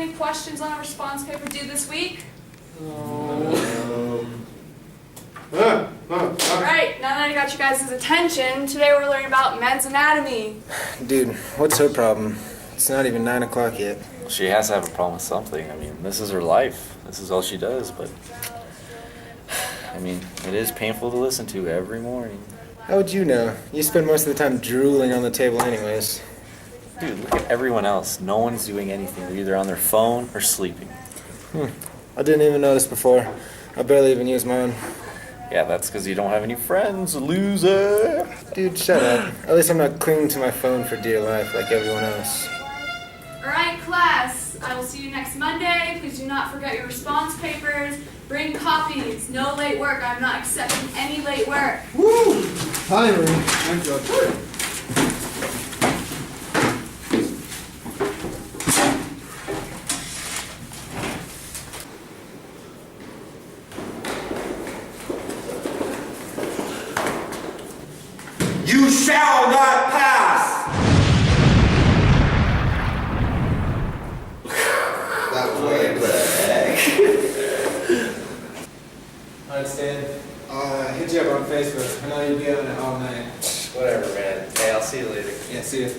any questions on a response paper due this week? Alright, now that I got you guys' attention, today we're learning about men's anatomy. Dude, what's her problem? It's not even 9 o'clock yet. She has to have a problem with something. I mean, this is her life. This is all she does, but... I mean, it is painful to listen to every morning. How would you know? You spend most of the time drooling on the table anyways. Dude, look at everyone else. No one's doing anything. They're either on their phone or sleeping. I didn't even notice before. I barely even use mine. Yeah, that's because you don't have any friends, loser. Dude, shut up. At least I'm not clinging to my phone for dear life like everyone else. Alright, class. I will see you next Monday. Please do not forget your response papers. Bring copies. No late work. I'm not accepting any late work. Woo! Hi, Marie. I'm George. You shall not pass! That way, what the heck? Alright, Stan. Hit you up on Facebook. I know you'll be on it all night. Whatever, man. Hey, I'll see you later. Yeah, see you.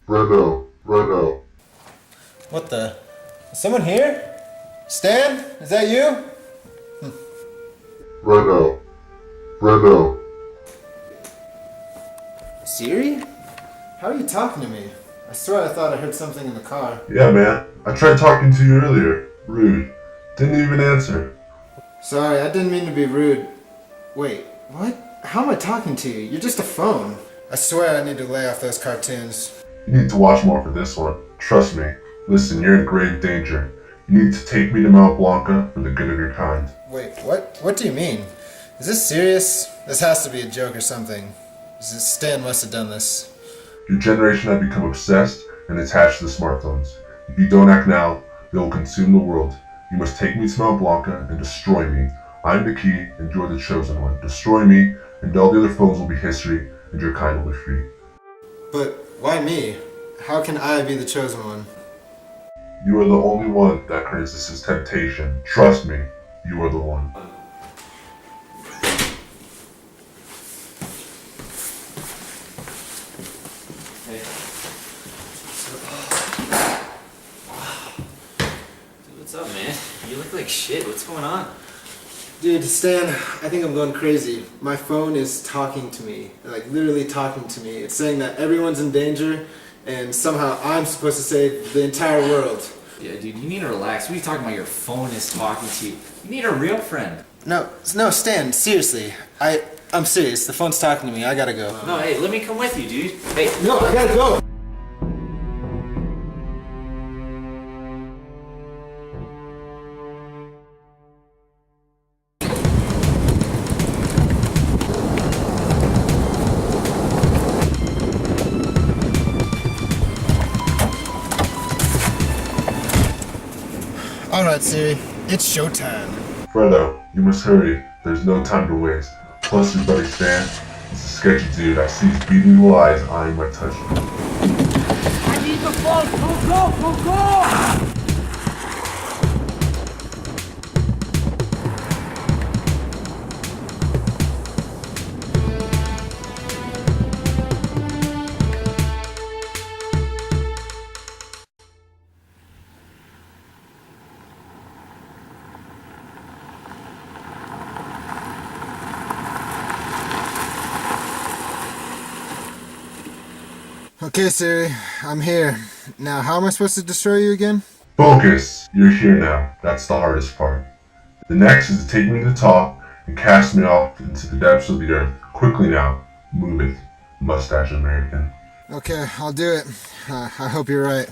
Right now. What the? Is someone here? Stan? Is that you? Right now. Siri? How are you talking to me? I swear I thought I heard something in the car. Yeah, man. I tried talking to you earlier. Rude. Didn't even answer. Sorry, I didn't mean to be rude. Wait, what? How am I talking to you? You're just a phone. I swear I need to lay off those cartoons. You need to watch more for this one. Trust me. Listen, you're in grave danger. You need to take me to Mount Blanca for the good of your kind. Wait, what? What do you mean? Is this serious? This has to be a joke or something. Stan must have done this. Your generation have become obsessed and attached to the smartphones. If you don't act now, they will consume the world. You must take me to Mount Blanca and destroy me. I'm the key and you're the chosen one. Destroy me and all the other phones will be history and your kind will be free. But why me? How can I be the chosen one? You are the only one that can resist this temptation. Trust me, you are the one. Hey. Dude, what's up, man? You look like shit. What's going on? Dude, Stan, I think I'm going crazy. My phone is talking to me, like literally talking to me. It's saying that everyone's in danger and somehow I'm supposed to save the entire world. Yeah, dude, you need to relax. What are you talking about? Your phone is talking to you. You need a real friend. No, Stan, seriously. I'm serious. The phone's talking to me. I gotta go. No, hey, let me come with you, dude. Hey. No, I gotta go. Alright, Siri. It's showtime. Fredo, you must hurry. There's no time to waste. Plus, your buddy Stan is a sketchy dude. I see he's beating the lies eyeing my touchdown. I need the phone. Go. Okay, Siri, I'm here. Now, how am I supposed to destroy you again? Focus! You're here now. That's the hardest part. The next is to take me to the top and cast me off into the depths of the earth. Quickly now. Move it, mustache American. Okay, I'll do it. I hope you're right.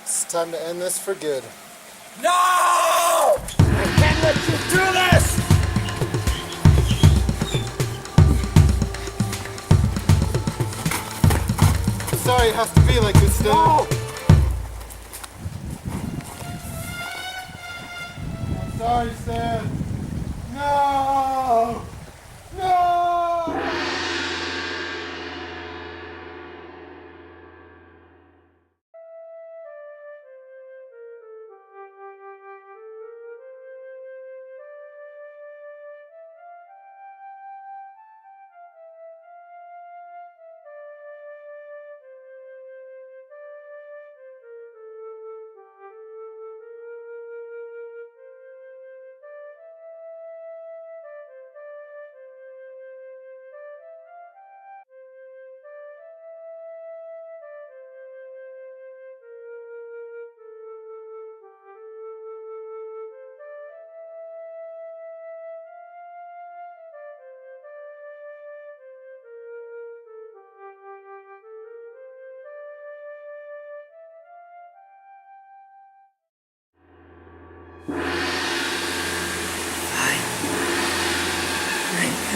It's time to end this for good. No! I can't let you do this! I'm sorry it has to be like this, Stan. No! I'm sorry, Stan. No! No!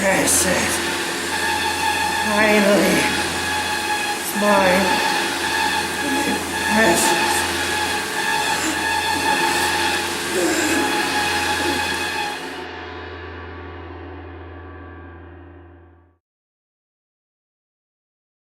Precious. Finally. It's mine. Precious.